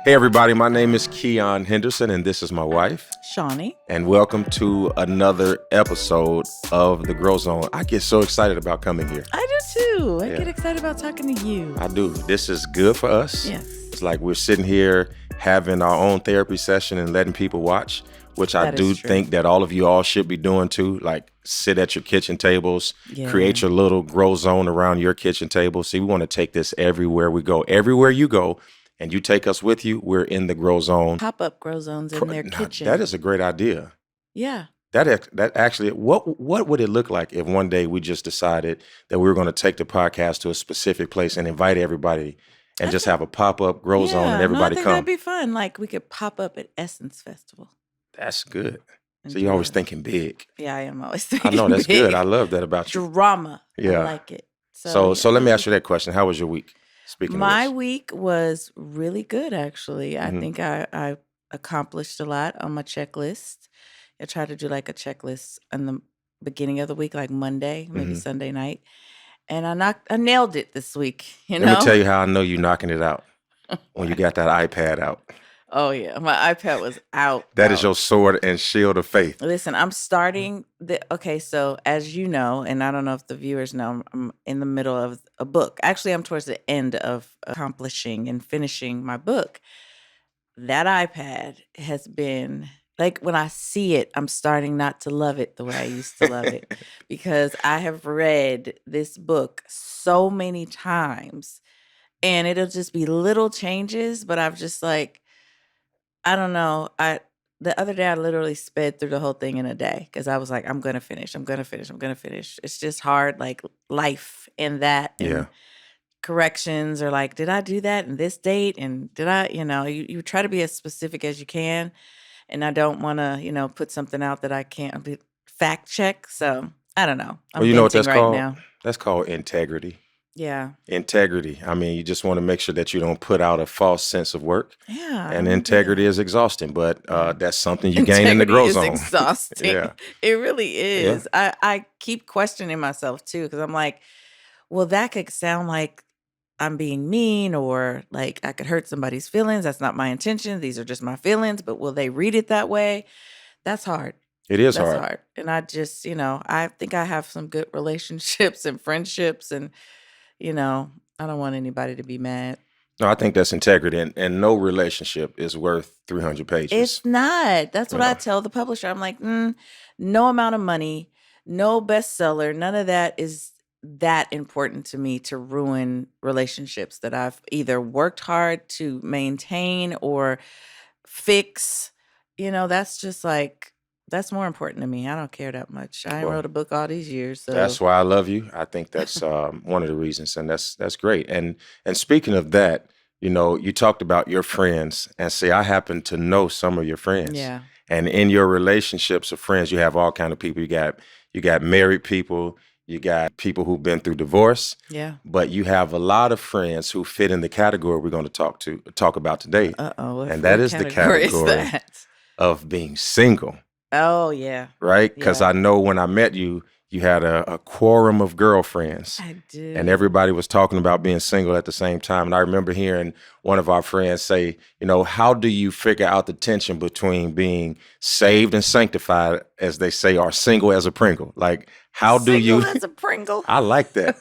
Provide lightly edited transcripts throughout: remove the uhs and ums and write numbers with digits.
Hey everybody, my name is Keion Henderson and this is my wife, Shaunie. and welcome to another episode of the Groow Zone. I get so excited about coming here. I do too. I get excited about talking to you. I do. This is good for us. Yes. It's like we're sitting here having our own therapy session and letting people watch, which I do think that all of you all should be doing too. Like sit at your kitchen tables, create your little Groow Zone around your kitchen table. See, we want to take this everywhere we go. Everywhere you go, and you take us with you, we're in the Groow Zone. Pop-up Groow Zones in their kitchen. That is a great idea. Yeah. That actually, what would it look like if one day we just decided that we were going to take the podcast to a specific place and invite everybody and just have a pop-up Groow Zone and everybody I think come? that'd be fun. Like we could pop up at Essence Festival. That's good. So you're always thinking big. Yeah, I am always thinking I know, that's big. good. I love that about you. Drama. Yeah. I like it. So let me ask you that question. How was your week? Speaking My of which. week was really good, actually. I think I accomplished a lot on my checklist. I try to do like a checklist in the beginning of the week, like Monday, maybe Sunday night. And I nailed it this week, you know? Let me tell you how I know you're knocking it out when you got that iPad out. Oh, yeah. My iPad was out. That is your sword and shield of faith. Listen, I'm starting okay, so as you know, and I don't know if the viewers know, I'm in the middle of a book. Actually, I'm towards the end of accomplishing and finishing my book. That iPad has been, like when I see it, I'm starting not to love it the way I used to love it because I have read this book so many times and it'll just be little changes, but I've just like, I don't know. The other day I literally sped through the whole thing in a day because I was like, I'm gonna finish. It's just hard, like life and that and corrections or like, did I do that in this date? And did I, you try to be as specific as you can. And I don't want to, put something out that I can't fact check. So I don't know. Well, you know what that's right called? Now. That's called integrity. Yeah. Integrity. I mean, you just want to make sure that you don't put out a false sense of work. Yeah. And integrity is exhausting, but that's something you gain in the Groow Zone. It's exhausting. It really is. Yeah. I keep questioning myself too, because I'm like, well, that could sound like I'm being mean or like I could hurt somebody's feelings. That's not my intention. These are just my feelings, but will they read it that way? That's hard. It is That's hard. hard. And I just, I think I have some good relationships and friendships and I don't want anybody to be mad. No, I think that's integrity, and no relationship is worth 300 pages. It's not. That's what I tell the publisher. I'm like, no amount of money, no bestseller, none of that is that important to me to ruin relationships that I've either worked hard to maintain or fix. That's just like, that's more important to me. I don't care that much. I wrote a book all these years. So. That's why I love you. I think that's one of the reasons, and that's great. And speaking of that, you talked about your friends, and see, I happen to know some of your friends. Yeah. And in your relationships of friends, you have all kind of people. You got married people. You got people who've been through divorce. Yeah. But you have a lot of friends who fit in the category we're going to talk about today. And that is the category of being single. Oh, yeah. Right? Because I know when I met you, you had a quorum of girlfriends. I did. And everybody was talking about being single at the same time. And I remember hearing one of our friends say, how do you figure out the tension between being saved and sanctified, as they say, or single as a Pringle? Like, how do you... Single as a Pringle. I like that.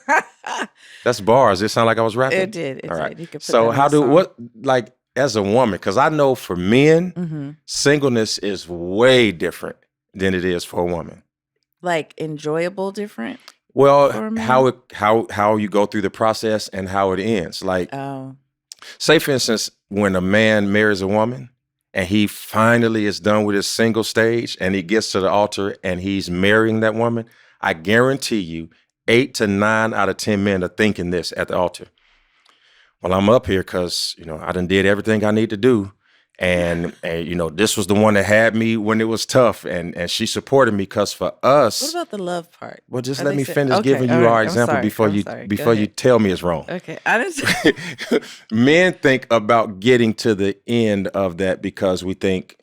That's bars. It sounded like I was rapping? It did. All right. You could put so that how in do... a song. What, like... As a woman, because I know for men, singleness is way different than it is for a woman. Like enjoyable different? Well, how you go through the process and how it ends. Like, say for instance, when a man marries a woman and he finally is done with his single stage and he gets to the altar and he's marrying that woman, I guarantee you 8 to 9 out of 10 men are thinking this at the altar. Well, I'm up here because, I done did everything I need to do. And this was the one that had me when it was tough. And she supported me because for us. What about the love part? Well, just let me finish giving you our example before you tell me it's wrong. Okay. I didn't. Men think about getting to the end of that because we think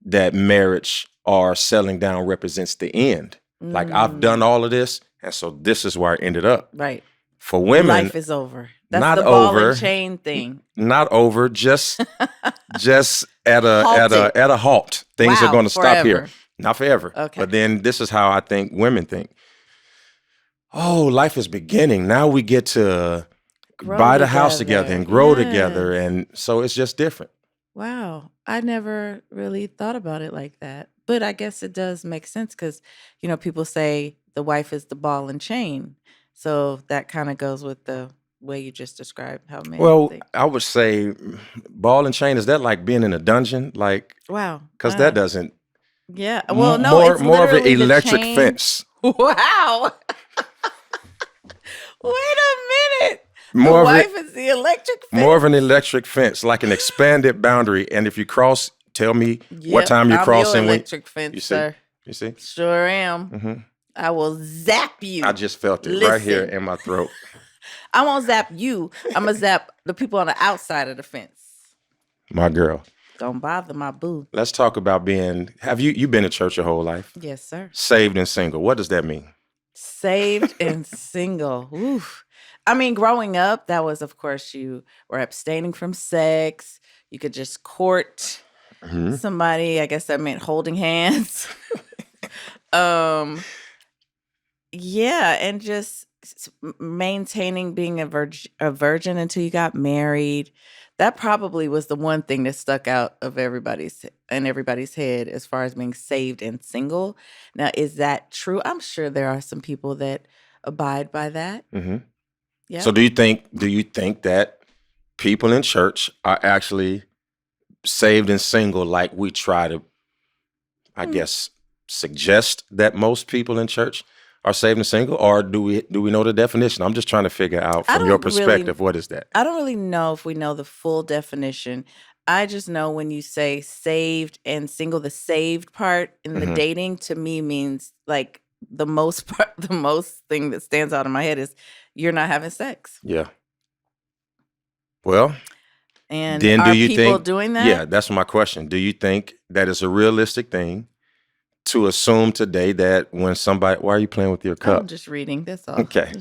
that marriage or settling down represents the end. Like, I've done all of this. And so this is where I ended up. Right. For women. Life is over. That's not the ball over, and chain thing. Not over, just at Halted. a halt. Things are going to stop here. Forever. Not forever. Okay. But then this is how I think women think. Oh, life is beginning. Now we get to buy the house together and grow together. And so it's just different. Wow. I never really thought about it like that. But I guess it does make sense because, people say the wife is the ball and chain. So that kind of goes with the way you just described how men think. I would say ball and chain, is that like being in a dungeon? Like, wow. Because that doesn't. Yeah. Well, no, it's more of an literally the electric chain. fence. Wow. Wait a minute. More the wife is the electric fence. More of an electric fence, like an expanded boundary. And if you cross, tell me what time you're crossing. Your electric fence, sir. You see? Sure am. Mm-hmm. I will zap you. I just felt it right here in my throat. I won't zap you. I'm going to zap the people on the outside of the fence. My girl. Don't bother my boo. Let's talk about have you been to church your whole life? Yes, sir. Saved and single. What does that mean? Saved and single. Oof. I mean, growing up, that was, of course, you were abstaining from sex. You could just court somebody. I guess that meant holding hands. Yeah, and just maintaining being a virgin until you got married. That probably was the one thing that stuck out of everybody's head as far as being saved and single. Now, is that true? I'm sure there are some people that abide by that. Mm-hmm. Yeah. So do you think that people in church are actually saved and single like we try to, I guess, suggest that most people in church are saved and single, or do we know the definition? I'm just trying to figure out from your perspective, what is that? I don't really know if we know the full definition. I just know when you say saved and single, the saved part in the dating to me means like the most thing that stands out in my head is you're not having sex. Yeah. Well, and then are people doing that? Yeah, that's my question. Do you think that is a realistic thing to assume today that when somebody, why are you playing with your cup? I'm just reading. That's all. Okay.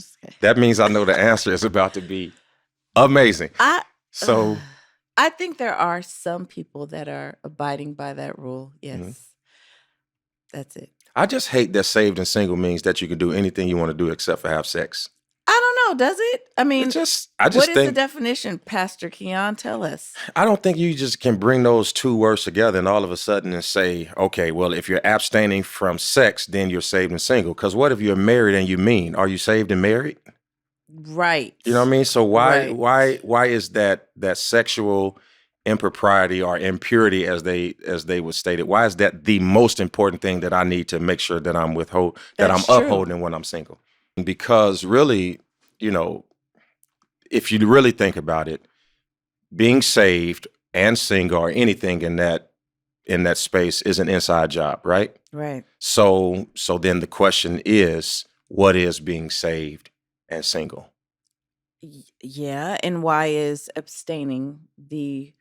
That means I know the answer is about to be amazing. I think there are some people that are abiding by that rule. Yes. That's it. I just hate that saved and single means that you can do anything you want to do except for have sex. I don't know. Does it? I mean, what is the definition, Pastor Keion? Tell us. I don't think you just can bring those two words together and all of a sudden and say, okay, well, if you're abstaining from sex, then you're saved and single. Because what if you're married and you mean? Are you saved and married? Right. You know what I mean? So why is that sexual impropriety or impurity, as they would state it, why is that the most important thing that I need to make sure that I'm upholding when I'm single? Because really, if you really think about it, being saved and single or anything in that space is an inside job, right? Right. So then the question is, what is being saved and single? Yeah, and why is abstaining the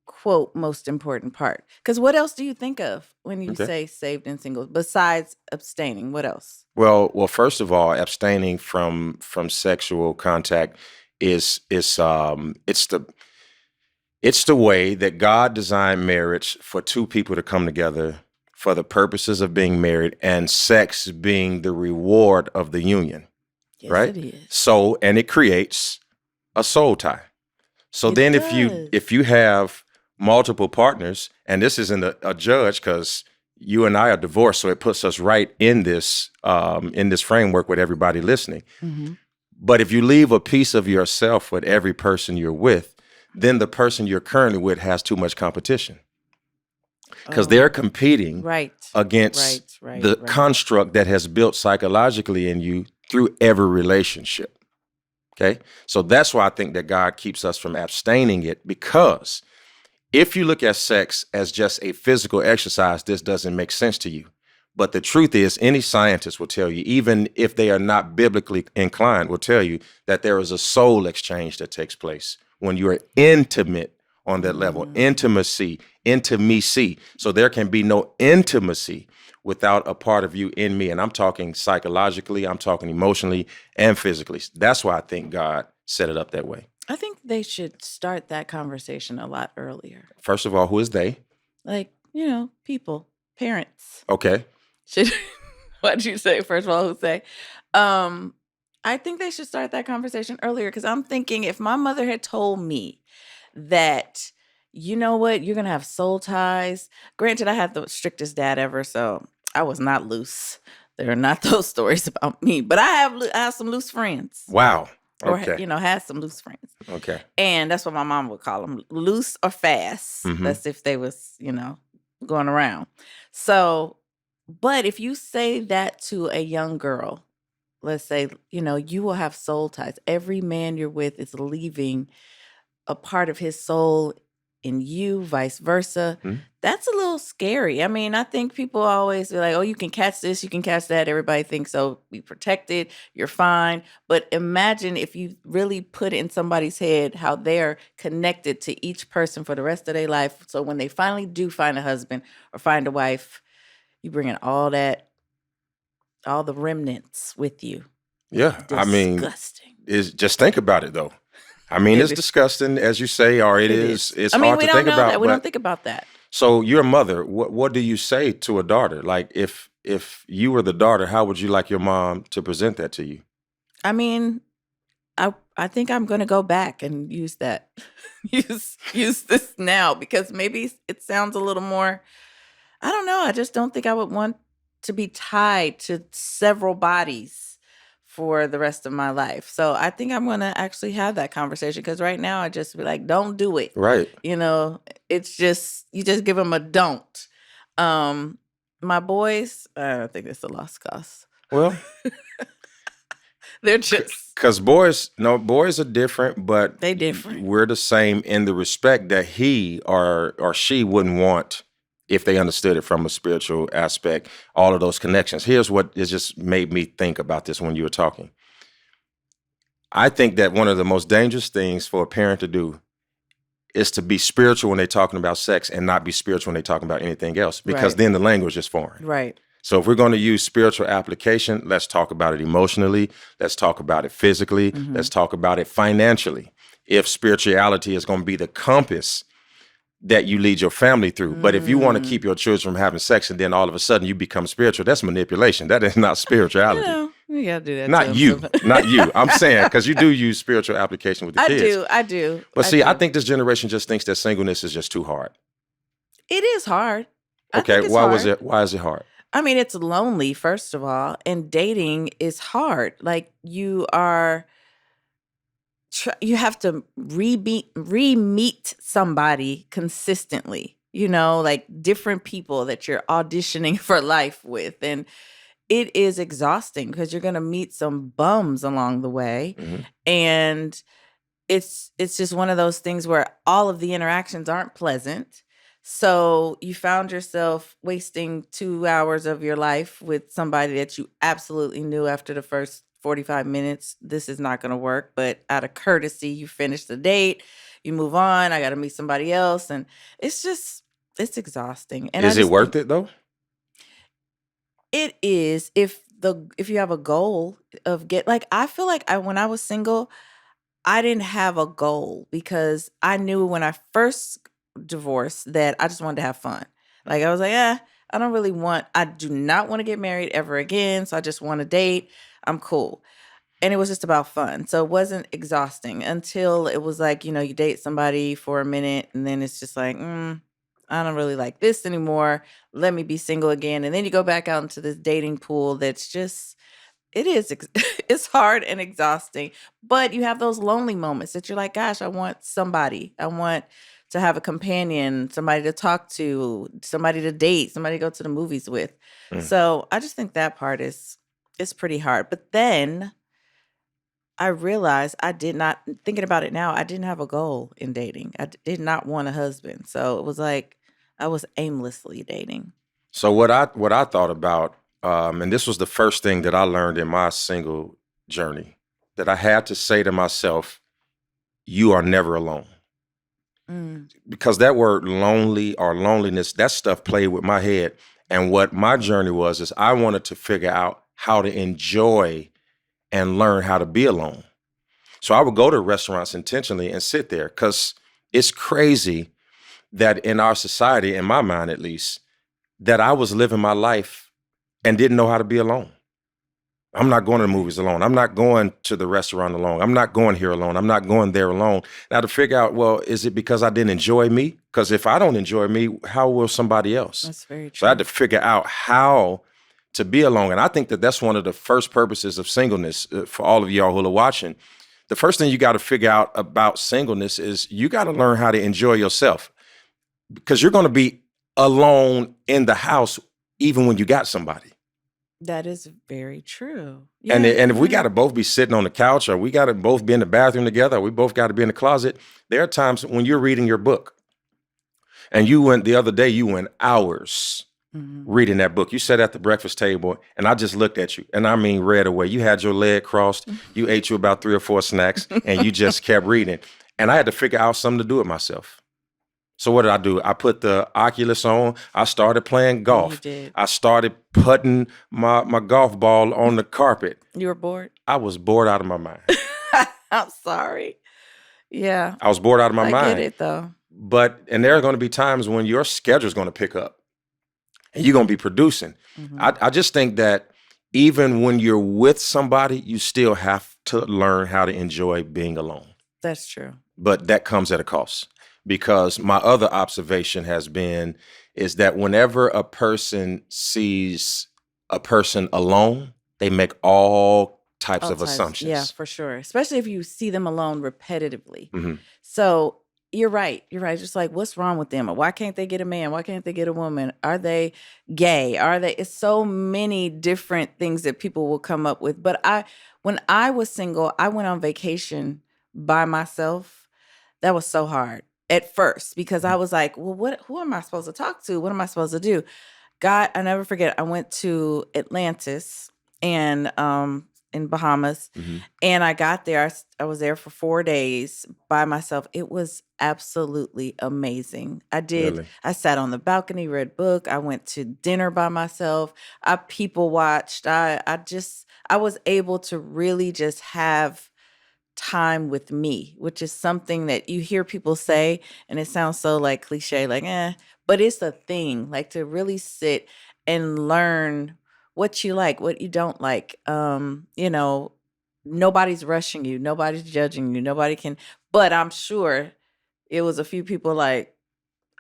quote most important part? Because what else do you think of when you say saved and single besides abstaining? What else? Well, first of all, abstaining from sexual contact is the way that God designed marriage for two people to come together for the purposes of being married, and sex being the reward of the union. Yes, right? It is. So, and it creates a soul tie. So then if you have multiple partners, and this isn't a judge because you and I are divorced, so it puts us right in this framework with everybody listening. Mm-hmm. But if you leave a piece of yourself with every person you're with, then the person you're currently with has too much competition. Because they're competing against the construct that has built psychologically in you through every relationship. Okay? So that's why I think that God keeps us from abstaining it, because if you look at sex as just a physical exercise, this doesn't make sense to you. But the truth is, any scientist will tell you, even if they are not biblically inclined, will tell you that there is a soul exchange that takes place when you are intimate on that level. Intimacy. So there can be no intimacy without a part of you in me. And I'm talking psychologically, I'm talking emotionally and physically. That's why I think God set it up that way. I think they should start that conversation a lot earlier. First of all, who is they? Like, people, parents. Okay. What'd you say? First of all, who say? I think they should start that conversation earlier because I'm thinking if my mother had told me that, you know what, you're going to have soul ties. Granted, I had the strictest dad ever, so I was not loose. There are not those stories about me, but I have some loose friends. Wow. Okay. Or, had some loose friends. Okay. And that's what my mom would call them, loose or fast. Mm-hmm. That's if they was, going around. So, but if you say that to a young girl, let's say, you will have soul ties. Every man you're with is leaving a part of his soul in you, vice versa. Mm-hmm. That's a little scary. I mean, I think people always be like, oh, you can catch this, you can catch that. Everybody thinks, so be protected, you're fine. But imagine if you really put in somebody's head how they're connected to each person for the rest of their life. So when they finally do find a husband or find a wife, you bring in all the remnants with you. Yeah. Disgusting. I mean, just think about it though. I mean, it's disgusting, as you say, or it is. It's hard to think about. We don't think about that. So, you're a mother. What do you say to a daughter? Like, if you were the daughter, how would you like your mom to present that to you? I mean, I think I'm going to go back and use that, use this now because maybe it sounds a little more. I don't know. I just don't think I would want to be tied to several bodies for the rest of my life. So I think I'm going to actually have that conversation because right now I just be like, don't do it. Right. It's just, you just give them a don't. My boys, I don't think it's a lost cause. Well, they're just. Because boys are different, but they different. We're the same in the respect that he or she wouldn't want, if they understood it from a spiritual aspect, all of those connections. Here's what it just made me think about this when you were talking. I think that one of the most dangerous things for a parent to do is to be spiritual when they're talking about sex and not be spiritual when they're talking about anything else, because then the language is foreign. Right. So if we're going to use spiritual application, let's talk about it emotionally. Let's talk about it physically. Mm-hmm. Let's talk about it financially. If spirituality is going to be the compass that you lead your family through. But if you want to keep your children from having sex and then all of a sudden you become spiritual, that's manipulation. That is not spirituality. You got to do that. Not you. I'm saying, because you do use spiritual application with the kids. I do. But I think this generation just thinks that singleness is just too hard. It is hard. Okay, why is it hard? I mean, it's lonely, first of all, and dating is hard. Like you have to re-meet somebody consistently, like different people that you're auditioning for life with. And it is exhausting because you're going to meet some bums along the way. Mm-hmm. And it's just one of those things where all of the interactions aren't pleasant. So you found yourself wasting 2 hours of your life with somebody that you absolutely knew after the first 45 minutes, this is not going to work. But out of courtesy, you finish the date, you move on. I got to meet somebody else. And it's exhausting. And is it worth it though? It is. If you have a goal of I feel like when I was single, I didn't have a goal because I knew when I first divorced that I just wanted to have fun. Like I was like, I do not want to get married ever again. So I just want to date. I'm cool. And it was just about fun. So it wasn't exhausting until it was like, you date somebody for a minute and then it's just like, I don't really like this anymore. Let me be single again. And then you go back out into this dating pool that's just, it's hard and exhausting. But you have those lonely moments that you're like, gosh, I want somebody. I want to have a companion, somebody to talk to, somebody to date, somebody to go to the movies with. So I just think that part is pretty hard. But then I realized thinking about it now, I didn't have a goal in dating. I did not want a husband. So it was like I was aimlessly dating. So what I thought about, and this was the first thing that I learned in my single journey, that I had to say to myself, you are never alone. Because that word lonely or loneliness, that stuff played with my head. And what my journey was is I wanted to figure out how to enjoy and learn how to be alone. So I would go to restaurants intentionally and sit there, because it's crazy that in our society, in my mind at least, that I was living my life and didn't know how to be alone. I'm not going to the movies alone. I'm not going to the restaurant alone. I'm not going here alone. I'm not going there alone. Now, to figure out, well, is it because I didn't enjoy me? Because if I don't enjoy me, how will somebody else? That's very true. So I had to figure out how to be alone. And I think that that's one of the first purposes of singleness for all of y'all who are watching. The first thing you got to figure out about singleness is you got to learn how to enjoy yourself, because you're going to be alone in the house even when you got somebody. That is very true. Yeah, and if we got to both be sitting on the couch, or we got to both be in the bathroom together, or we both got to be in the closet, there are times when you're reading your book. And the other day, you went hours reading that book. You sat at the breakfast table, and I just looked at you, and I mean read away. You had your leg crossed. You ate you about 3 or 4 snacks, and you just kept reading. And I had to figure out something to do with myself. So what did I do? I put the Oculus on. I started playing golf. You did. I started putting my golf ball on the carpet. You were bored? I was bored out of my mind. I'm sorry. Yeah. I was bored out of my mind. I get it, though. And there are going to be times when your schedule is going to pick up and you're going to be producing. I just think that even when you're with somebody, you still have to learn how to enjoy being alone. That's true. But that comes at a cost. Because my other observation is that whenever a person sees a person alone, they make all types of assumptions. Yeah, for sure. Especially if you see them alone repetitively. So you're right. You're right. Just like, what's wrong with them? Why can't they get a man? Why can't they get a woman? Are they gay? It's so many different things that people will come up with. But when I was single, I went on vacation by myself. That was so hard at first, because I was like, well, who am I supposed to talk to? What am I supposed to do? God, I never forget. I went to Atlantis and in Bahamas, and I got there. I was there for 4 days by myself. It was absolutely amazing. Really? I sat on the balcony, read book. I went to dinner by myself. I people watched. I was able to really just have time with me, which is something that you hear people say, and it sounds so like cliche, like, but it's a thing, like to really sit and learn what you like, what you don't like. Nobody's rushing you, nobody's judging you, but I'm sure it was a few people like,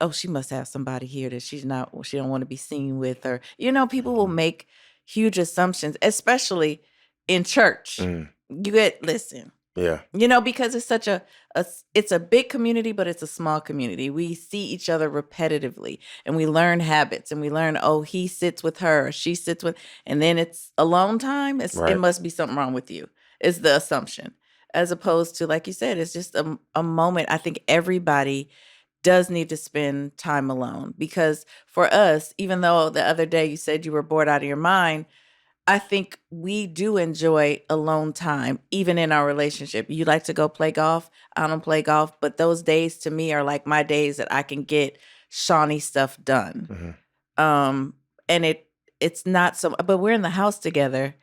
oh, she must have somebody here that she don't want to be seen with, or, people will make huge assumptions, especially in church. Listen. Yeah. Because it's it's a big community, but it's a small community. We see each other repetitively, and we learn habits, and we learn, oh, he sits with her, or she sits with, and then it's alone time. It must be something wrong with you, is the assumption. As opposed to, like you said, it's just a moment. I think everybody does need to spend time alone, because for us, even though the other day you said you were bored out of your mind, I think we do enjoy alone time, even in our relationship. You like to go play golf. I don't play golf, but those days to me are like my days that I can get Shaunie stuff done. And it's not so, but we're in the house together,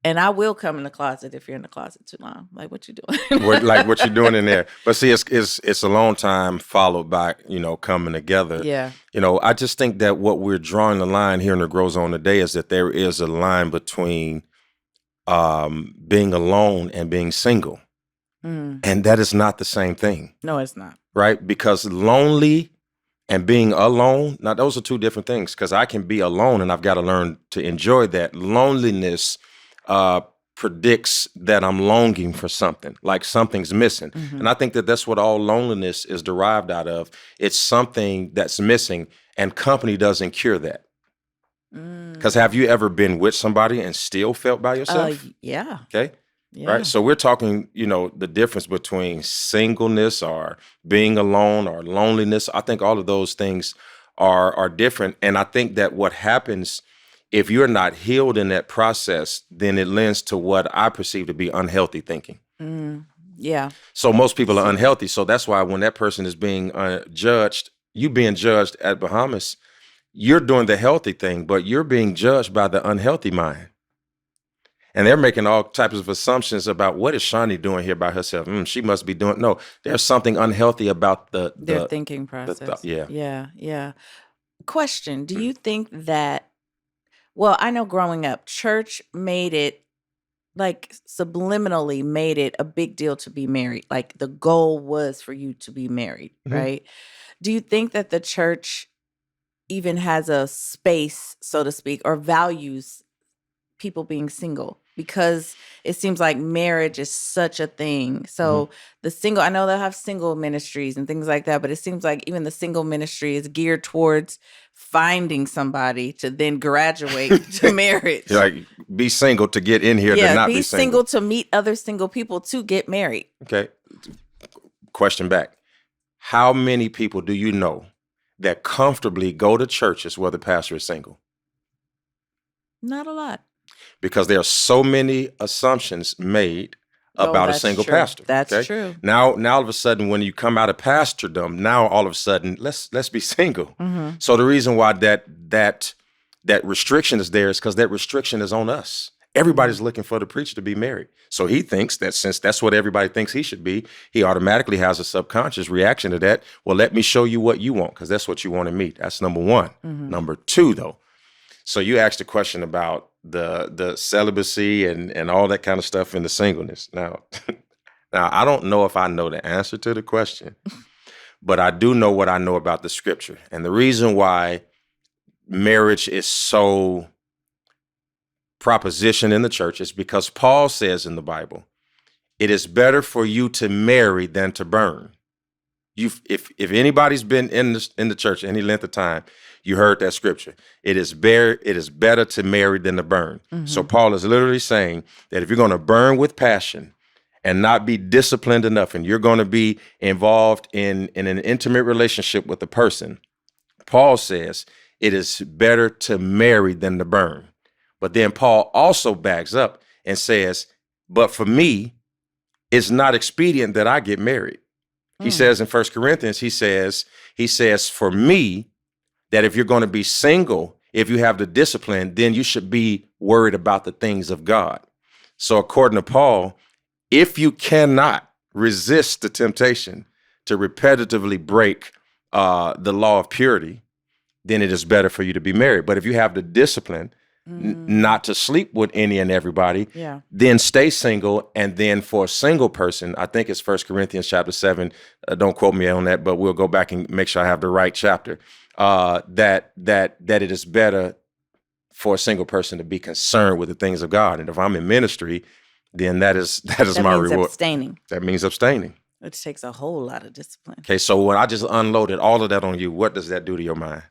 and I will come in the closet if you're in the closet too long. Like, what you doing? What you doing in there? But see, it's a long time followed by, coming together. Yeah. I just think that what we're drawing the line here in the Groow Zone today is that there is a line between being alone and being single. And that is not the same thing. No, it's not. Right? Because lonely and being alone, now those are two different things, because I can be alone and I've got to learn to enjoy that. Loneliness predicts that I'm longing for something, like something's missing. And I think that that's what all loneliness is derived out of. It's something that's missing, and company doesn't cure that. Because have you ever been with somebody and still felt by yourself? Yeah. Okay. Yeah. Right. So we're talking, the difference between singleness or being alone or loneliness. I think all of those things are different. And I think that what happens, if you're not healed in that process, then it lends to what I perceive to be unhealthy thinking. Yeah. So most people are unhealthy. So that's why when that person is being judged, you being judged at Bahamas, you're doing the healthy thing, but you're being judged by the unhealthy mind. And they're making all types of assumptions about what is Shaunie doing here by herself. She must be doing. No, there's something unhealthy about their thinking process. Yeah. Question: do you think that? Well, I know growing up, church made it like subliminally made it a big deal to be married. Like the goal was for you to be married, right? Do you think that the church even has a space, so to speak, or values people being single? Because it seems like marriage is such a thing. So the single, I know they'll have single ministries and things like that, but it seems like even the single ministry is geared towards finding somebody to then graduate to marriage. Like be single to get in here to not be single. To meet other single people to get married. Okay. Question back. How many people do you know that comfortably go to churches where the pastor is single? Not a lot. Because there are so many assumptions made about a single pastor. That's true. Now all of a sudden, when you come out of pastordom, now all of a sudden, let's be single. So the reason why that restriction is there is because that restriction is on us. Everybody's looking for the preacher to be married. So he thinks that since that's what everybody thinks he should be, he automatically has a subconscious reaction to that. Well, let me show you what you want, because that's what you want to meet. That's number one. Number two, though. So you asked a question about the celibacy and all that kind of stuff in the singleness. Now I don't know if I know the answer to the question, but I do know what I know about the scripture. And the reason why marriage is so propositioned in the church is because Paul says in the Bible, it is better for you to marry than to burn. If anybody's been in the church any length of time, you heard that scripture. It is better to marry than to burn. So Paul is literally saying that if you're going to burn with passion and not be disciplined enough, and you're going to be involved in an intimate relationship with a person, Paul says it is better to marry than to burn. But then Paul also backs up and says, but for me, it's not expedient that I get married. He says in 1 Corinthians, he says, for me, that if you're going to be single, if you have the discipline, then you should be worried about the things of God. So according to Paul, if you cannot resist the temptation to repetitively break the law of purity, then it is better for you to be married. But if you have the discipline not to sleep with any and everybody, then stay single. And then for a single person, I think it's 1 Corinthians chapter 7. Don't quote me on that, but we'll go back and make sure I have the right chapter. That it is better for a single person to be concerned with the things of God. And if I'm in ministry, then that is my reward. Abstaining. That means abstaining. Which takes a whole lot of discipline. Okay, so when I just unloaded all of that on you, what does that do to your mind?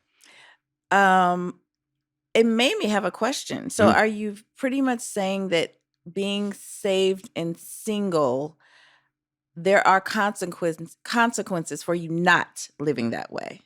It made me have a question. So are you pretty much saying that being saved and single, there are consequences for you not living that way?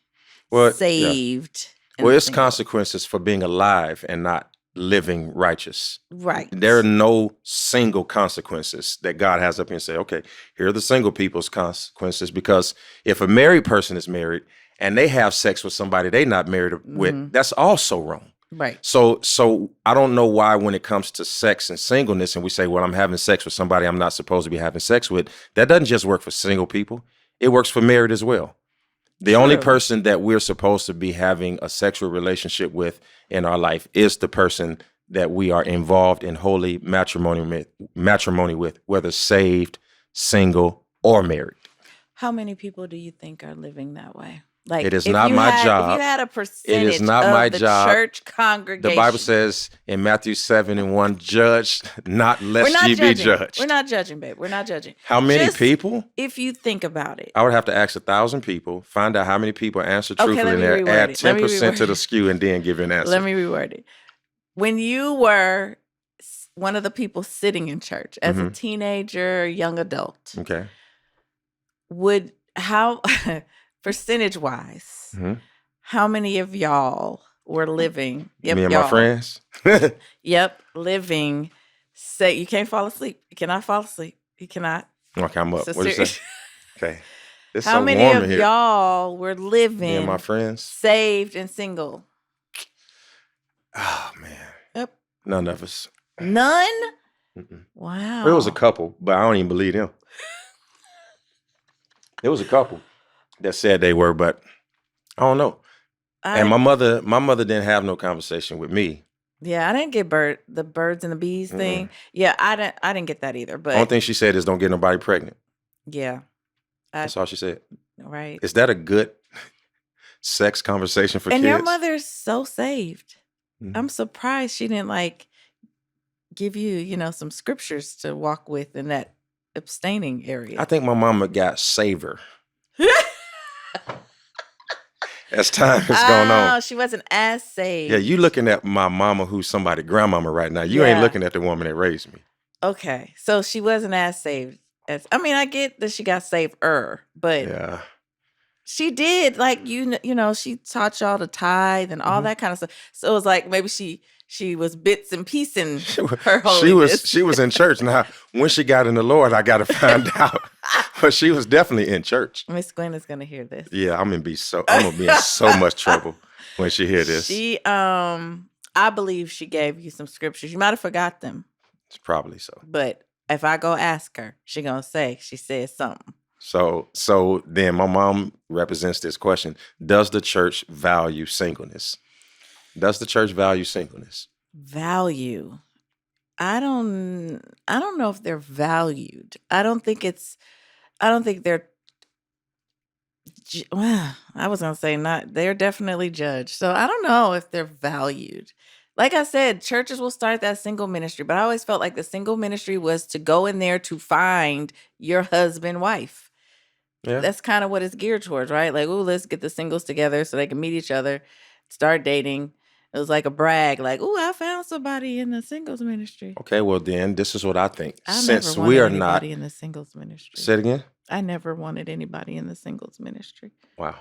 Well, saved. Yeah. Well, it's consequences for being alive and not living righteous. Right. There are no single consequences that God has up here and say, okay, here are the single people's consequences. Because if a married person is married and they have sex with somebody they're not married with, that's also wrong. Right. So I don't know why when it comes to sex and singleness and we say, well, I'm having sex with somebody I'm not supposed to be having sex with, that doesn't just work for single people. It works for married as well. The only person that we're supposed to be having a sexual relationship with in our life is the person that we are involved in holy matrimony with, whether saved, single, or married. How many people do you think are living that way? Like, it is not my job. If you had a percentage it is not of my the job. Church congregation. The Bible says in Matthew 7:1, judge not lest ye be judged. We're not judging, babe. We're not judging. How many people? If you think about it. I would have to ask 1,000 people, find out how many people answer truthfully in there, add 10% to the skew, and then give you an answer. Let me reword it. When you were one of the people sitting in church as a teenager, young adult, okay, how percentage-wise, how many of y'all were living? Me and my friends? Yep, living. Say you can't fall asleep. You cannot fall asleep. You cannot. Okay, I'm up. What did you say? Okay. It's how so many warm of in here. y'all were living? Me and my friends? Saved and single. Oh, man. Yep. None of us. None? Wow. It was a couple, but I don't even believe them. It was a couple that said they were, but I don't know. And my mother didn't have no conversation with me. Yeah, I didn't get the birds and the bees thing. Yeah, I didn't get that either. But the only thing she said is don't get nobody pregnant. Yeah. That's all she said. Right. Is that a good sex conversation for kids? And your mother's so saved. I'm surprised she didn't like give you, some scriptures to walk with in that abstaining area. I think my mama got saver. As time has gone on. She wasn't as saved. Yeah, you looking at my mama who's somebody's grandmama right now. You ain't looking at the woman that raised me. Okay. So she wasn't as saved as, I get that she got saver, but she did, like, she taught y'all to tithe and all that kind of stuff. So it was like maybe she was bits and pieces her holiness. She was in church. Now, when she got in the Lord, I got to find out. But she was definitely in church. Miss Gwen is gonna hear this. Yeah, I'm gonna be in so much trouble when she hear this. She, I believe she gave you some scriptures. You might have forgot them. It's probably so. But if I go ask her, she gonna say she said something. So then my mom represents this question: does the church value singleness? Does the church value singleness? Value. I don't know if they're valued. I don't think they're, well, I was going to say they're definitely judged. So I don't know if they're valued. Like I said, churches will start that single ministry, but I always felt like the single ministry was to go in there to find your husband, wife. Yeah. That's kind of what it's geared towards, right? Like, ooh, let's get the singles together so they can meet each other, start dating. It was like a brag, like, ooh, I found somebody in the singles ministry. Okay, well then, this is what I think. Since we are not in the singles ministry. Say it again. I never wanted anybody in the singles ministry. Wow.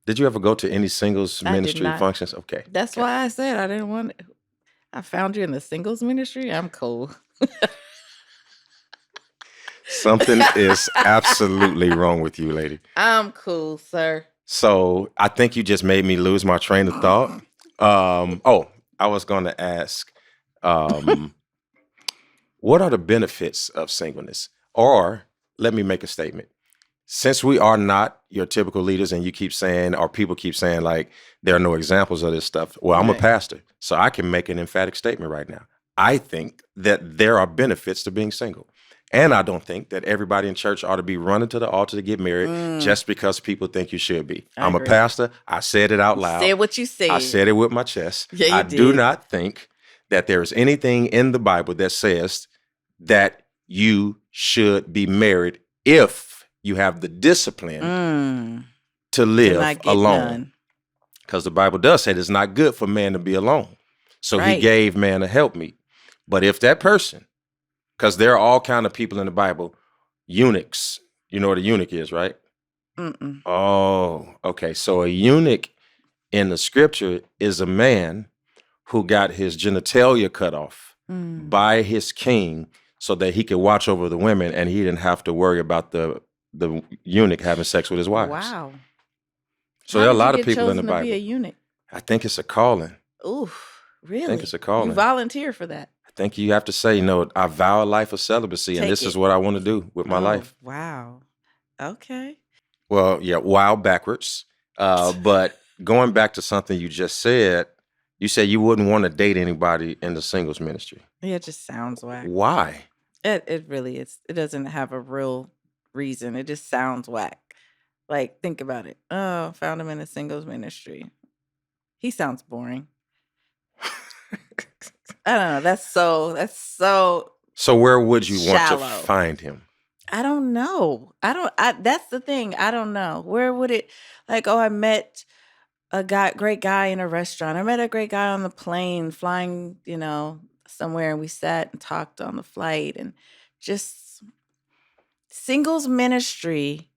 Did you ever go to any singles ministry functions? Okay. That's why I said I didn't want it. I found you in the singles ministry. I'm cool. Something is absolutely wrong with you, lady. I'm cool, sir. So I think you just made me lose my train of thought. I was going to ask, what are the benefits of singleness? Or let me make a statement. Since we are not your typical leaders and you keep saying, or people keep saying, like, there are no examples of this stuff. Well, I'm a pastor, so I can make an emphatic statement right now. I think that there are benefits to being single. And I don't think that everybody in church ought to be running to the altar to get married just because people think you should be. I'm a pastor. I said it out loud. Say what you said. I said it with my chest. Yeah, I do not think that there is anything in the Bible that says that you should be married if you have the discipline to live alone. Because the Bible does say it's not good for man to be alone. So he gave man a helpmeet. But if that person, because there are all kind of people in the Bible, eunuchs. You know what a eunuch is, right? Mm-mm. Oh, okay. So a eunuch in the scripture is a man who got his genitalia cut off by his king so that he could watch over the women and he didn't have to worry about the eunuch having sex with his wives. Wow. So there are a lot of people in the Bible. To be a eunuch? I think it's a calling. Ooh, really? I think it's a calling. You volunteer for that? I think you have to say, I vow a life of celibacy, and this is what I want to do with my life. Wow. Okay. Well, yeah, wild backwards. But going back to something you just said, you said you wouldn't want to date anybody in the singles ministry. Yeah, it just sounds whack. Why? It really is. It doesn't have a real reason. It just sounds whack. Like, think about it. Oh, found him in a singles ministry. He sounds boring. I don't know. That's so. So where would you shallow. Want to find him? I don't know. That's the thing. I don't know. Where would it, like, I met a great guy in a restaurant. I met a great guy on the plane flying, somewhere, and we sat and talked on the flight, and just singles ministry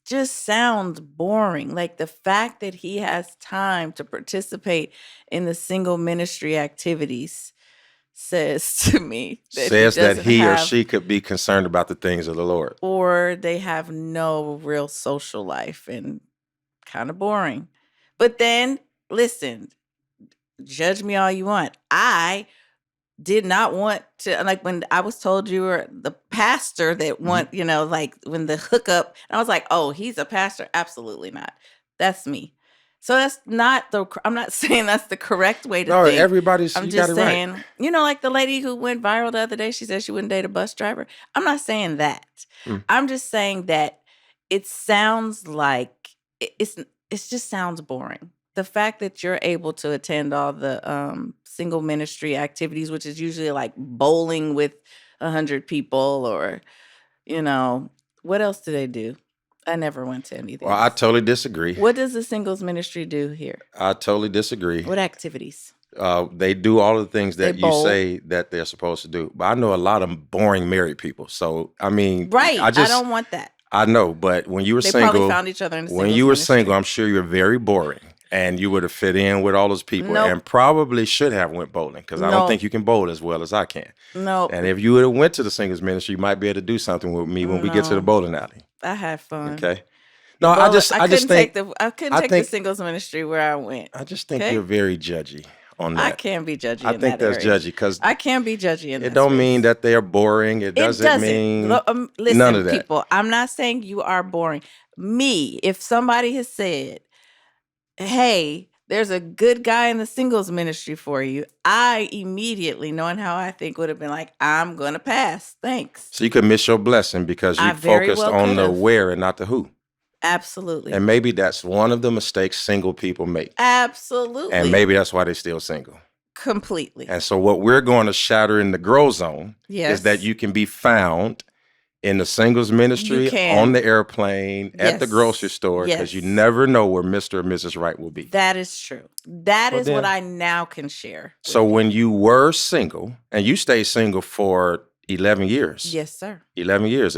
just sounds boring. Like, the fact that he has time to participate in the single ministry activities says to me that he or she could be concerned about the things of the Lord. Or they have no real social life and kind of boring. But then, listen, judge me all you want. I did not want to, like when I was told you were the pastor that want, like when the hookup, I was like, oh, he's a pastor. Absolutely not. That's me. So that's not I'm not saying that's the correct way to think. I'm just saying, right. Like the lady who went viral the other day, she said she wouldn't date a bus driver. I'm not saying that. I'm just saying that it sounds like it just sounds boring. The fact that you're able to attend all the single ministry activities, which is usually like bowling with 100 people, or, what else do they do? I never went to anything. Well, I totally disagree. What does the singles ministry do here? I totally disagree. What activities? They do all the things that you say that they're supposed to do. But I know a lot of boring married people. So, I mean, right. I don't want that. I know. But when you were single, they probably found each other in the when you were single, I'm sure you were very boring. And you would have fit in with all those people and probably should have went bowling, because I don't think you can bowl as well as I can. No. And if you would have went to the singles ministry, you might be able to do something with me when we get to the bowling alley. I had fun. Okay. No, I couldn't take the singles ministry where I went. I just think you're very judgy on that. I can be judgy. I think that's judgy, because I can be judgy in that. It don't mean that they are boring. It doesn't mean listen, none of that. People, I'm not saying you are boring. Me, if somebody has said, hey, there's a good guy in the singles ministry for you, I immediately, knowing how I think, would have been like, I'm going to pass. Thanks. So you could miss your blessing because you focused on the where and not the who. Absolutely. And maybe that's one of the mistakes single people make. Absolutely. And maybe that's why they're still single. Completely. And so what we're going to shatter in the Groow Zone is that you can be found in the singles ministry, on the airplane, at the grocery store, because you never know where Mr. or Mrs. Right will be. That is true. That is what I now can share. So when you were single, and you stayed single for 11 years. Yes, sir. 11 years.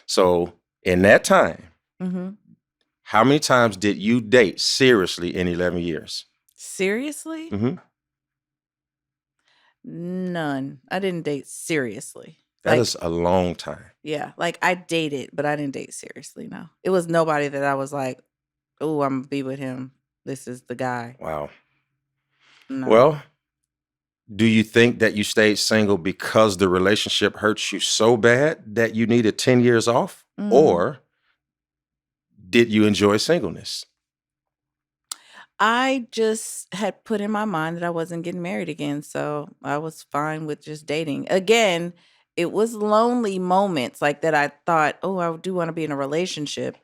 So in that time, how many times did you date seriously in 11 years? Seriously? None. I didn't date seriously. That is a long time. Yeah. Like I dated, but I didn't date seriously. No. It was nobody that I was like, oh, I'm going to be with him. This is the guy. Wow. No. Well, do you think that you stayed single because the relationship hurts you so bad that you needed 10 years off? Or did you enjoy singleness? I just had put in my mind that I wasn't getting married again. So I was fine with just dating. Again, it was lonely moments like that. I thought, oh, I do want to be in a relationship,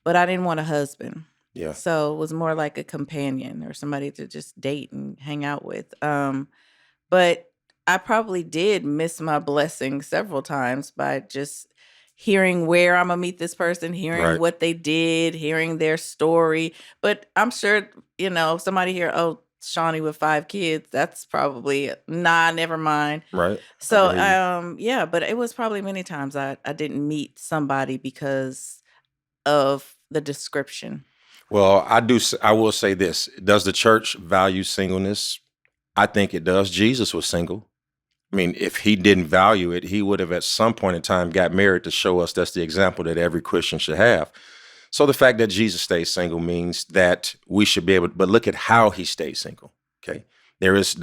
but I didn't want a husband. Yeah. So it was more like a companion or somebody to just date and hang out with. But I probably did miss my blessing several times by just hearing where I'm going to meet this person, hearing what they did, hearing their story. But I'm sure, somebody here, oh, Shaunie with 5 kids, that's probably, never mind. Right. So, but it was probably many times I didn't meet somebody because of the description. Well, I will say this. Does the church value singleness? I think it does. Jesus was single. I mean, if he didn't value it, he would have at some point in time got married to show us that's the example that every Christian should have. So the fact that Jesus stayed single means that we should be able to, but look at how he stayed single. Okay. There is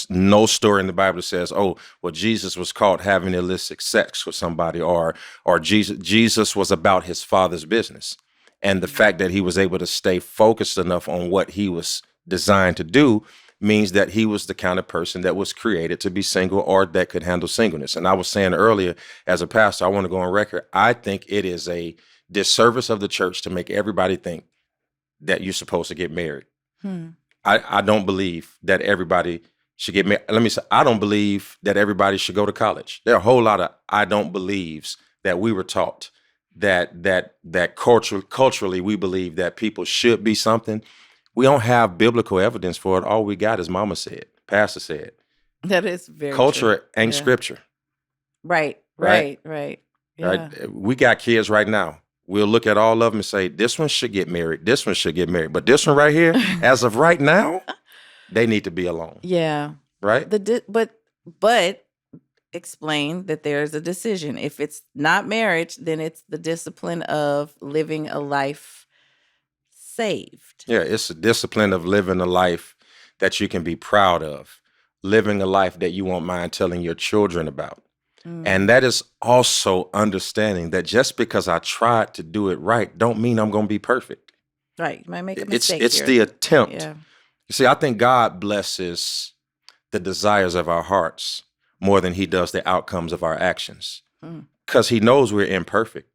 no story in the Bible that says, oh, well, Jesus was caught having illicit sex with somebody, or Jesus was about his Father's business. And the fact that he was able to stay focused enough on what he was designed to do means that he was the kind of person that was created to be single, or that could handle singleness. And I was saying earlier, as a pastor, I want to go on record, I think it is a disservice of the church to make everybody think that you're supposed to get married. I don't believe that everybody should get married. Let me say, I don't believe that everybody should go to college. There are a whole lot of I don't believes that we were taught that culturally we believe that people should be something. We don't have biblical evidence for it. All we got is mama said, pastor said. That is very culture true. Ain't scripture. Right. Yeah. Right. We got kids right now. We'll look at all of them and say, this one should get married. This one should get married. But this one right here, as of right now, they need to be alone. Yeah. Right? But explain that there's a decision. If it's not marriage, then it's the discipline of living a life saved. Yeah, it's a discipline of living a life that you can be proud of. living a life that you won't mind telling your children about. And that is also understanding that just because I tried to do it right, don't mean I'm going to be perfect. Right. You might make a mistake. It's the attempt. Yeah. You see, I think God blesses the desires of our hearts more than he does the outcomes of our actions. Because he knows we're imperfect.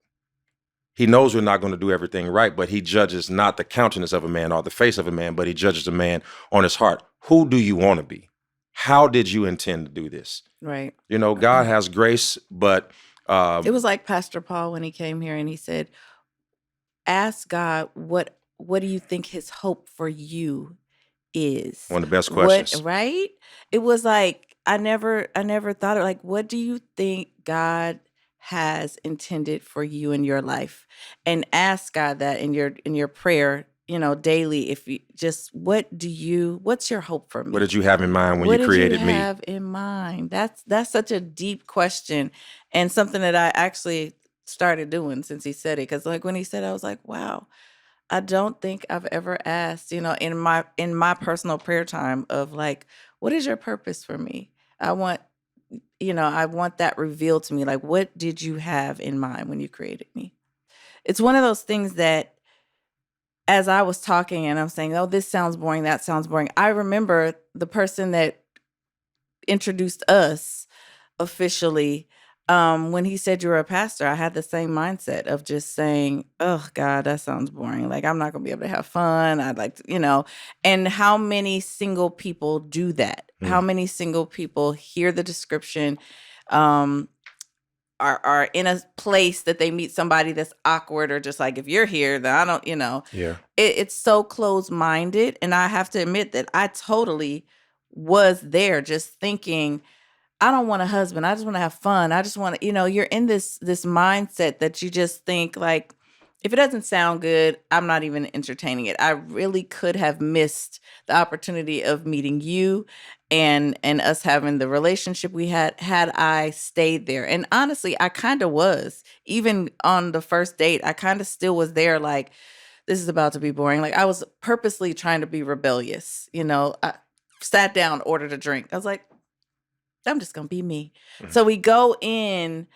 He knows we're not going to do everything right, but he judges not the countenance of a man or the face of a man, but he judges a man on his heart. Who do you want to be? How did you intend to do this? Right. You know, God has grace, but it was like Pastor Paul when he came here and he said, ask God, what do you think his hope for you is? One of the best questions. Right? It was like, I never thought of like, what do you think God has intended for you in your life? And ask God that in your prayer, daily. If you just, what's your hope for me? What did you have in mind when you created me? What did you have in mind? That's such a deep question, and something that I actually started doing since he said it. Because like when he said it, I was like, wow, I don't think I've ever asked, in my personal prayer time of like, what is your purpose for me? I want that revealed to me. Like, what did you have in mind when you created me? It's one of those things that as I was talking and I'm saying, oh, this sounds boring, that sounds boring, I remember the person that introduced us officially, when he said you were a pastor, I had the same mindset of just saying, oh, God, that sounds boring. Like, I'm not going to be able to have fun. I'd like to, and how many single people do that? How many single people hear the description, are in a place that they meet somebody that's awkward, or just like, if you're here, then I don't, Yeah. It's so closed-minded. And I have to admit that I totally was there just thinking, I don't want a husband. I just want to have fun. I just want to, you're in this mindset that you just think like, if it doesn't sound good, I'm not even entertaining it. I really could have missed the opportunity of meeting you and us having the relationship we had I stayed there. And honestly, I kind of was. Even on the first date, I kind of still was there like, this is about to be boring. Like, I was purposely trying to be rebellious. I sat down, ordered a drink. I was like, I'm just going to be me. So we go in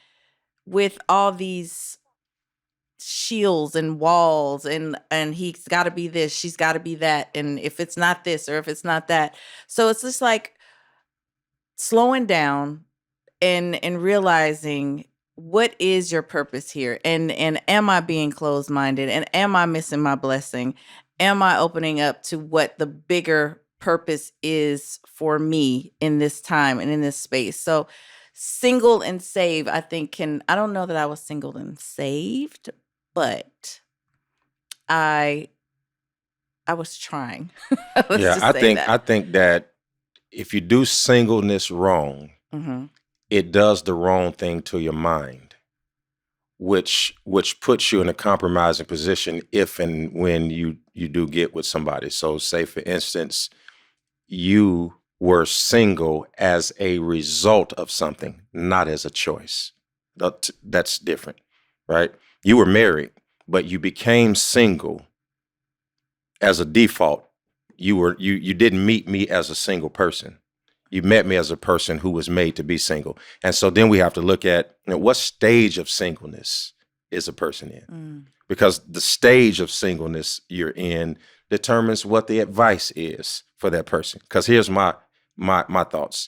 with all these shields and walls and he's got to be this, she's got to be that. And if it's not this or if it's not that. So it's just like slowing down and realizing, what is your purpose here? And am I being closed-minded? And am I missing my blessing? Am I opening up to what the bigger purpose is for me in this time and in this space? So single and saved, I think I don't know that I was single and saved, but I was trying. I think that if you do singleness wrong, it does the wrong thing to your mind, which puts you in a compromising position if and when you do get with somebody. So say, for instance, you were single as a result of something, not as a choice. That's different, right? You were married, but you became single as a default. You didn't meet me as a single person. You met me as a person who was made to be single. And so then we have to look at, what stage of singleness is a person in? Because the stage of singleness you're in determines what the advice is for that person. Because here's my thoughts.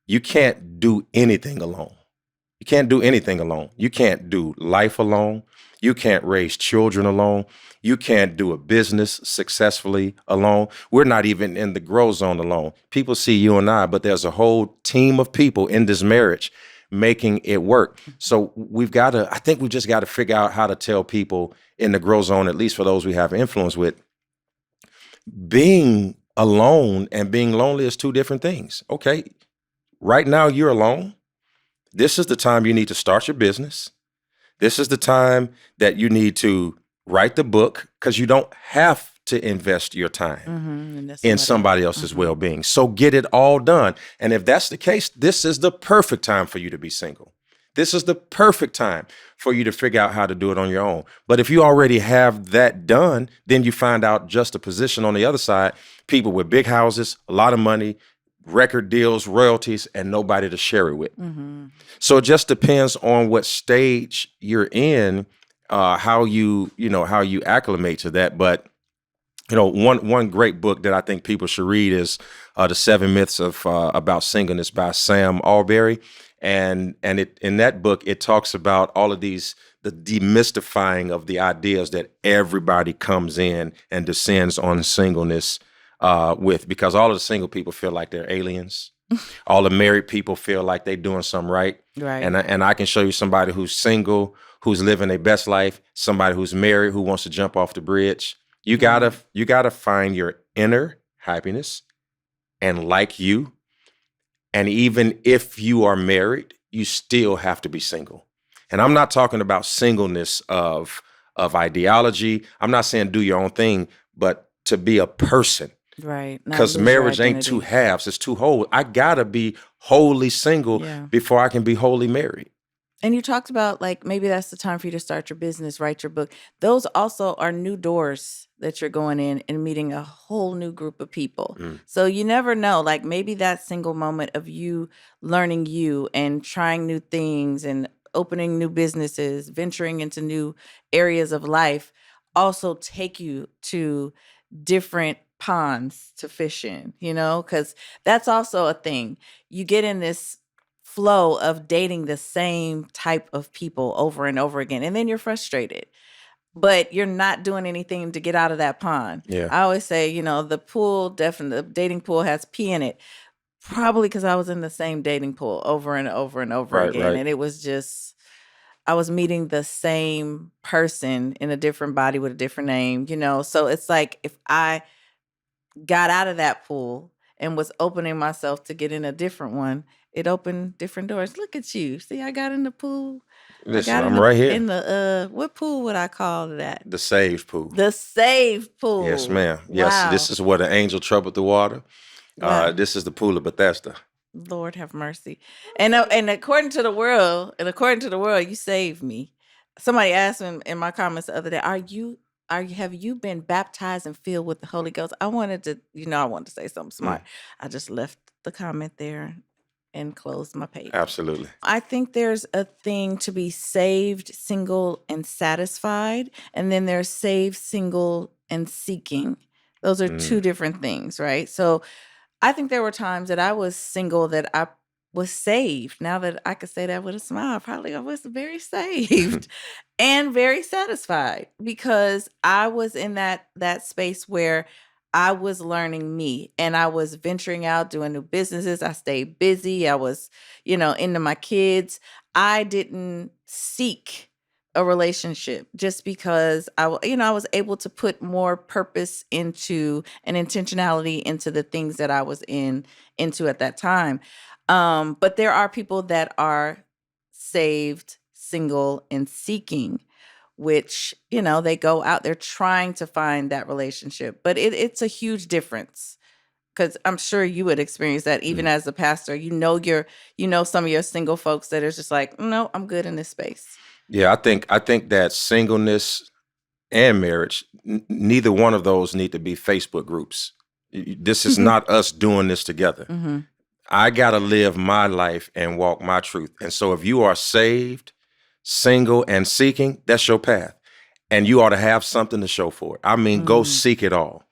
You can't do anything alone. You can't do anything alone. You can't do life alone. You can't raise children alone. You can't do a business successfully alone. We're not even in the Groow zone alone. People see you and I, but there's a whole team of people in this marriage making it work. So I think we've just got to figure out how to tell people in the Groow zone, at least for those we have influence with, being alone and being lonely is two different things. Okay, right now you're alone. This is the time you need to start your business. This is the time that you need to write the book, because you don't have to invest your time in somebody else's well-being. So get it all done. And if that's the case, this is the perfect time for you to be single. This is the perfect time for you to figure out how to do it on your own. But if you already have that done, then you find out just a position on the other side, people with big houses, a lot of money, record deals, royalties, and nobody to share it with. So it just depends on what stage you're in, how you acclimate to that. But one great book that I think people should read is The 7 Myths of about Singleness by Sam Alberry. And in that book, it talks about all of the demystifying of the ideas that everybody comes in and descends on singleness with, because all of the single people feel like they're aliens. All the married people feel like they're doing something right. Right. And I can show you somebody who's single, who's living their best life, somebody who's married, who wants to jump off the bridge. You gotta find your inner happiness and like you. And even if you are married, you still have to be single. And I'm not talking about singleness of ideology. I'm not saying do your own thing, but to be a person. Right. Because marriage ain't two halves, it's two whole. I gotta be wholly single before I can be wholly married. And you talked about, like, maybe that's the time for you to start your business, write your book. Those also are new doors that you're going in and meeting a whole new group of people. So you never know, like, maybe that single moment of you learning you and trying new things and opening new businesses, venturing into new areas of life, also take you to different ponds to fish in, because that's also a thing. You get in this flow of dating the same type of people over and over again, and then you're frustrated, but you're not doing anything to get out of that pond. I always say, the pool, definitely the dating pool has pee in it, probably because I was in the same dating pool over and over and over again. Right. And it was just, I was meeting the same person in a different body with a different name, so it's like, if I got out of that pool and was opening myself to get in a different one, it opened different doors. Look at you. See, I got in the pool. Listen, I'm right here. In the, what pool would I call that? The saved pool. The saved pool. Yes, ma'am. Yes, wow. This is where the angel troubled the water. Wow. This is the pool of Bethesda. Lord have mercy. And according to the world, you saved me. Somebody asked me in my comments the other day, have you been baptized and filled with the Holy Ghost? I wanted to say something smart. I just left the comment there and closed my page. Absolutely. I think there's a thing to be saved, single, and satisfied. And then there's saved, single, and seeking. Those are two different things, right? So I think there were times that I was single that I was saved. Now that I could say that with a smile, probably I was very saved and very satisfied, because I was in that space where I was learning me and I was venturing out, doing new businesses. I stayed busy. I was, into my kids. I didn't seek a relationship just because I was able to put more purpose into and intentionality into the things that I was into at that time. But there are people that are saved, single, and seeking, which, they go out, they're trying to find that relationship. But it's a huge difference, because I'm sure you would experience that even as a pastor. Some of your single folks that are just like, no, I'm good in this space. Yeah, I think that singleness and marriage, neither one of those need to be Facebook groups. This is not us doing this together. Mm-hmm. I got to live my life and walk my truth. And so if you are saved, single, and seeking, that's your path. And you ought to have something to show for it. I mean, go seek it all.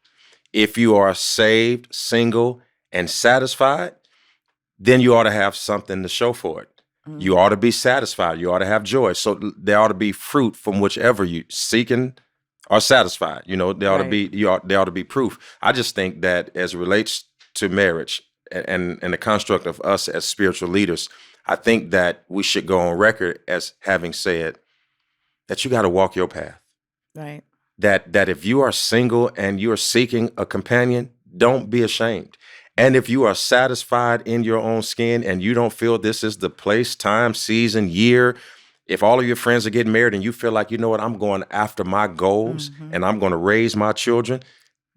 If you are saved, single, and satisfied, then you ought to have something to show for it. You ought to be satisfied. You ought to have joy. So there ought to be fruit from whichever you seeking or satisfied. There ought to be there ought to be proof. I just think that as it relates to marriage and the construct of us as spiritual leaders, I think that we should go on record as having said that you got to walk your path. Right. That if you are single and you're seeking a companion, don't be ashamed. And if you are satisfied in your own skin and you don't feel this is the place, time, season, year, if all of your friends are getting married and you feel like, I'm going after my goals and I'm going to raise my children,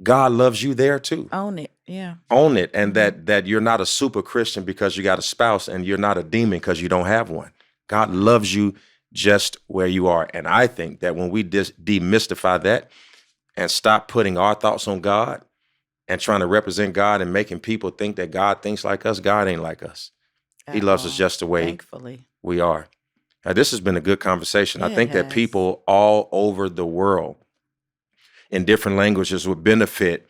God loves you there too. Own it. Yeah. Own it. And that you're not a super Christian because you got a spouse, and you're not a demon because you don't have one. God loves you just where you are. And I think that when we demystify that and stop putting our thoughts on God and trying to represent God and making people think that God thinks like us. God ain't like us. He loves us just the way Thankfully. we are. Now, this has been a good conversation. Yeah, I think that people all over the world in different languages would benefit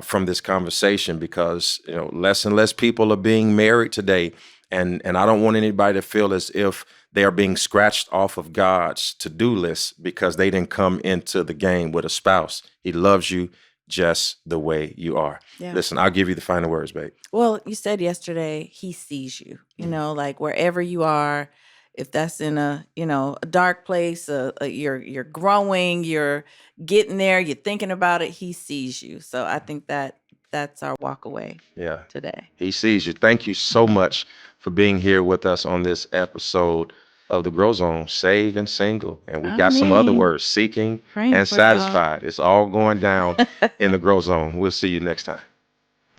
from this conversation, because less and less people are being married today, and I don't want anybody to feel as if they are being scratched off of God's to-do list because they didn't come into the game with a spouse. He loves you just the way you are. Yeah. Listen, I'll give you the final words, babe. Well, you said yesterday he sees you, like wherever you are. If that's in a dark place, you're growing, you're getting there, you're thinking about it, he sees you. So I think that's our walk away today. He sees you. Thank you so much for being here with us on this episode of the Groow Zone, Saved and Single. And we got some other words, seeking and satisfied. It's all going down in the Groow Zone. We'll see you next time.